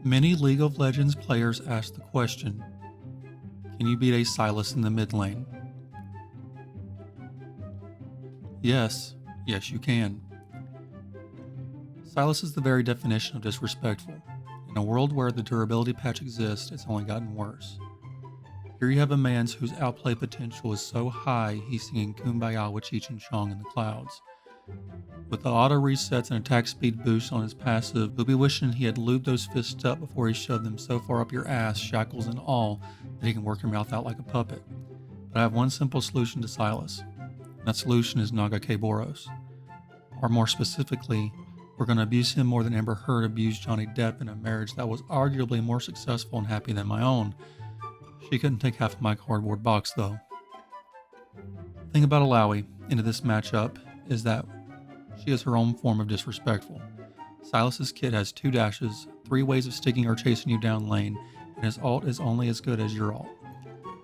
Many League of Legends players ask the question, can you beat a Sylas in the mid lane? Yes, you can. Sylas is the very definition of disrespectful. In a world where the durability patch exists, it's only gotten worse. Here you have a man whose outplay potential is so high he's singing Kumbaya with Cheech and Chong in the clouds. With the auto resets and attack speed boost on his passive, he'll be wishing he had lubed those fists up before he shoved them so far up your ass, shackles and all, that he can work your mouth out like a puppet. But I have one simple solution to Sylas. And that solution is Naga K. Boros. Or more specifically, we're going to abuse him more than Amber Heard abused Johnny Depp in a marriage that was arguably more successful and happy than my own. She couldn't take half of my cardboard box though. The thing about Alawi into this matchup is that she is her own form of disrespectful. Sylas's kit has 2 dashes, 3 ways of sticking or chasing you down lane, and his ult is only as good as your ult.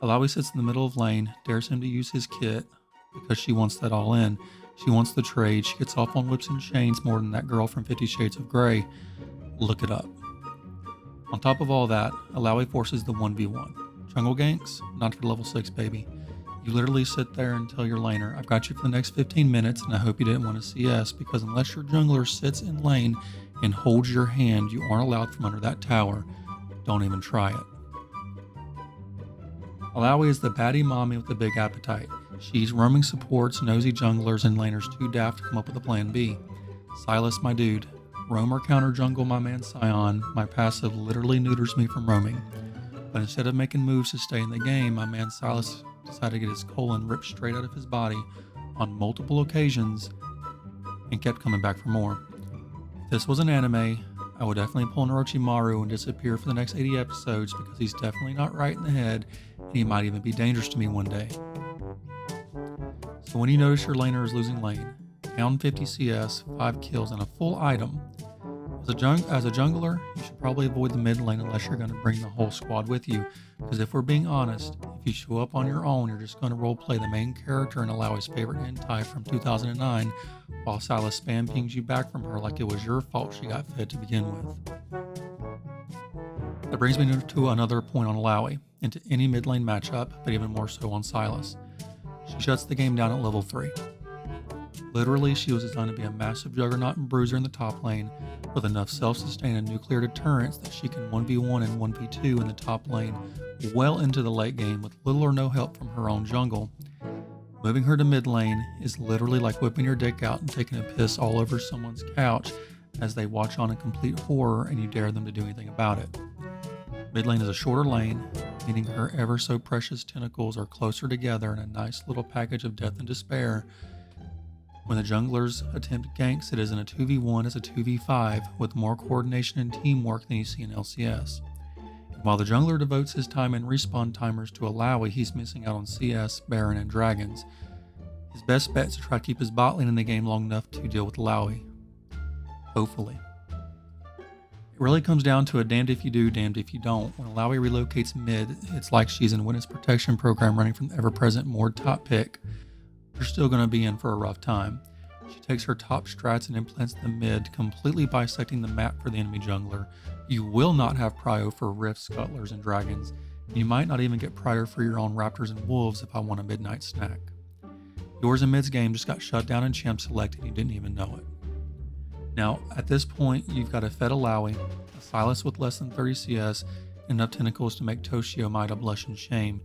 Alawi sits in the middle of lane, dares him to use his kit because she wants that all in. She wants the trade. She gets off on whips and chains more than that girl from 50 Shades of Grey. Look it up. On top of all that, Alawi forces the 1v1. Jungle ganks? Not for level 6, baby. You literally sit there and tell your laner, I've got you for the next 15 minutes and I hope you didn't want to CS, because unless your jungler sits in lane and holds your hand, you aren't allowed from under that tower. Don't even try it. Alawi is the baddie mommy with the big appetite. She's roaming supports, nosy junglers, and laners too daft to come up with a plan B. Sylas, my dude. Roam or counter jungle my man Sion. My passive literally neuters me from roaming. But instead of making moves to stay in the game, my man Sylas decided to get his colon ripped straight out of his body on multiple occasions and kept coming back for more. If this was an anime, I would definitely pull an Orochimaru and disappear for the next 80 episodes, because he's definitely not right in the head and he might even be dangerous to me one day. So when you notice your laner is losing lane, down 50 CS, 5 kills, and a full item, as a jungler, you should probably avoid the mid lane unless you're going to bring the whole squad with you. Because if we're being honest, if you show up on your own, you're just going to roleplay the main character and allow his favorite hentai from 2009, while Sylas spam pings you back from her like it was your fault she got fed to begin with. That brings me to another point on Alawi, into any mid lane matchup, but even more so on Sylas. She shuts the game down at level 3. Literally, she was designed to be a massive juggernaut and bruiser in the top lane, with enough self-sustain and nuclear deterrence that she can 1v1 and 1v2 in the top lane well into the late game with little or no help from her own jungle. Moving her to mid lane is literally like whipping your dick out and taking a piss all over someone's couch as they watch on in complete horror and you dare them to do anything about it. Mid lane is a shorter lane, meaning her ever so precious tentacles are closer together in a nice little package of death and despair. When the junglers attempt ganks, it isn't a 2v1, it's a 2v5 with more coordination and teamwork than you see in LCS. And while the jungler devotes his time and respawn timers to Alawi, he's missing out on CS, Baron, and Dragons. His best bet is to try to keep his bot lane in the game long enough to deal with Alawi. Hopefully. It really comes down to a damned if you do, damned if you don't. When Alawi relocates mid, it's like she's in Witness Protection Program running from the ever-present Mord top pick. You're still going to be in for a rough time. She takes her top strats and implants the mid, completely bisecting the map for the enemy jungler. You will not have prio for rifts, scuttlers, and dragons. You might not even get prio for your own raptors and wolves if I want a midnight snack. Yours and mid's game just got shut down in champ select and you didn't even know it. Now, at this point, you've got a fed Alawi, a Sylas with less than 30 CS, and enough tentacles to make Toshio Maida blush in shame.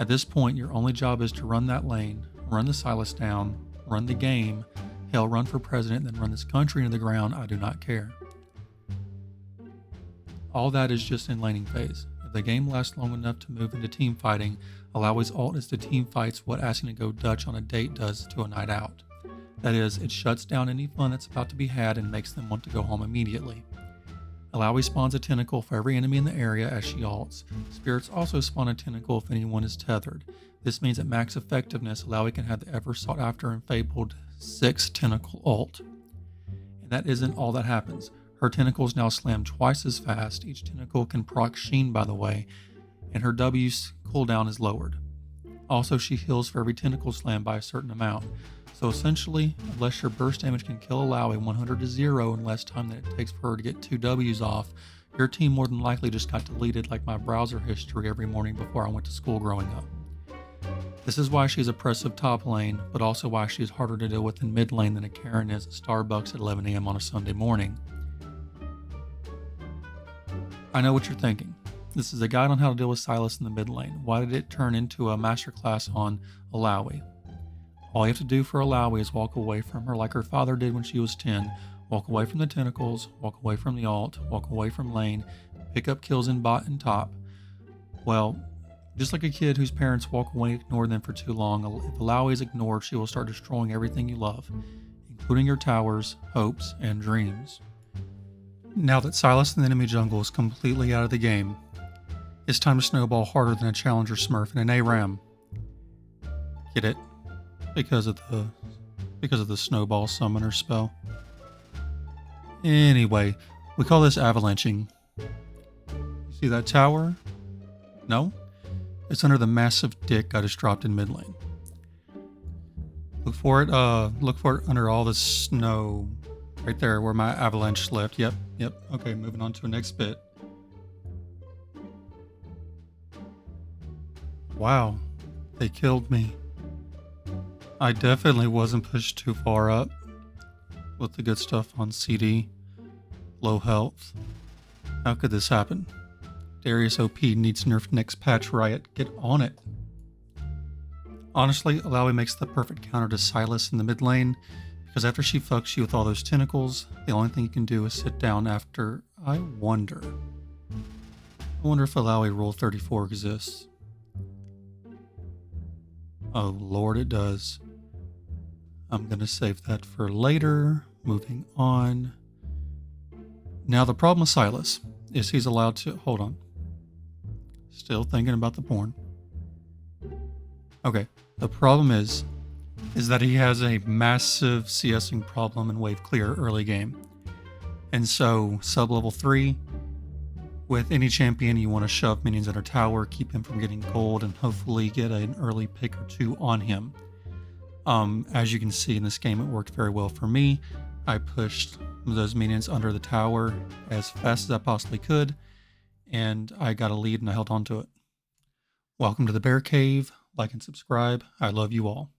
At this point, your only job is to run that lane, run the Sylas down, run the game, hell, run for president, then run this country into the ground. I do not care. All that is just in laning phase. If the game lasts long enough to move into team fighting, Alawi's ult is to team fights what asking to go Dutch on a date does to a night out. That is, it shuts down any fun that's about to be had and makes them want to go home immediately. Alawi spawns a tentacle for every enemy in the area as she ults. Spirits also spawn a tentacle if anyone is tethered. This means at max effectiveness, Alawi can have the ever sought after and fabled 6 tentacle ult. And that isn't all that happens. Her tentacles now slam twice as fast. Each tentacle can proc Sheen, by the way, and her W's cooldown is lowered. Also, she heals for every tentacle slam by a certain amount. So essentially, unless your burst damage can kill Alawi 100 to 0 in less time than it takes for her to get 2 W's off, Your team more than likely just got deleted like my browser history every morning before I went to school growing up. This is why she's oppressive top lane, but also why she's harder to deal with in mid lane than a Karen is at Starbucks at 11 a.m. on a Sunday morning. I know what you're thinking. This is a guide on how to deal with Sylas in the mid lane. Why did it turn into a masterclass on Alawi? All you have to do for Alawi is walk away from her like her father did when she was 10. Walk away from the tentacles, walk away from the ult, walk away from lane, pick up kills in bot and top. Well, just like a kid whose parents walk away and ignore them for too long, if Alawi is ignored, she will start destroying everything you love, including your towers, hopes, and dreams. Now that Sylas in the enemy jungle is completely out of the game, it's time to snowball harder than a challenger smurf in an ARAM. Get it? Because of the snowball summoner spell. Anyway, we call this avalanching. See that tower? No? It's under the massive dick I just dropped in mid lane. Look for it under all the snow. Right there where my avalanche slipped. Yep. Okay, moving on to the next bit. Wow, they killed me. I definitely wasn't pushed too far up with the good stuff on CD. Low health. How could this happen? Darius OP needs nerfed next patch, Riot. Get on it. Honestly, Alawi makes the perfect counter to Sylas in the mid lane, because after she fucks you with all those tentacles, the only thing you can do is sit down after. I wonder if Alawi Rule 34 exists. Oh lord, it does. I'm gonna save that for later. Moving on. Now the problem with Sylas is he's allowed to... Hold on. Still thinking about the porn. Okay, the problem is that he has a massive CSing problem in wave clear early game. And so, sub level 3, with any champion you want to shove minions under tower, keep him from getting gold, and hopefully get an early pick or two on him. As you can see in this game, it worked very well for me. I pushed those minions under the tower as fast as I possibly could, and I got a lead and I held on to it. Welcome to the Bear Cave. Like and subscribe. I love you all.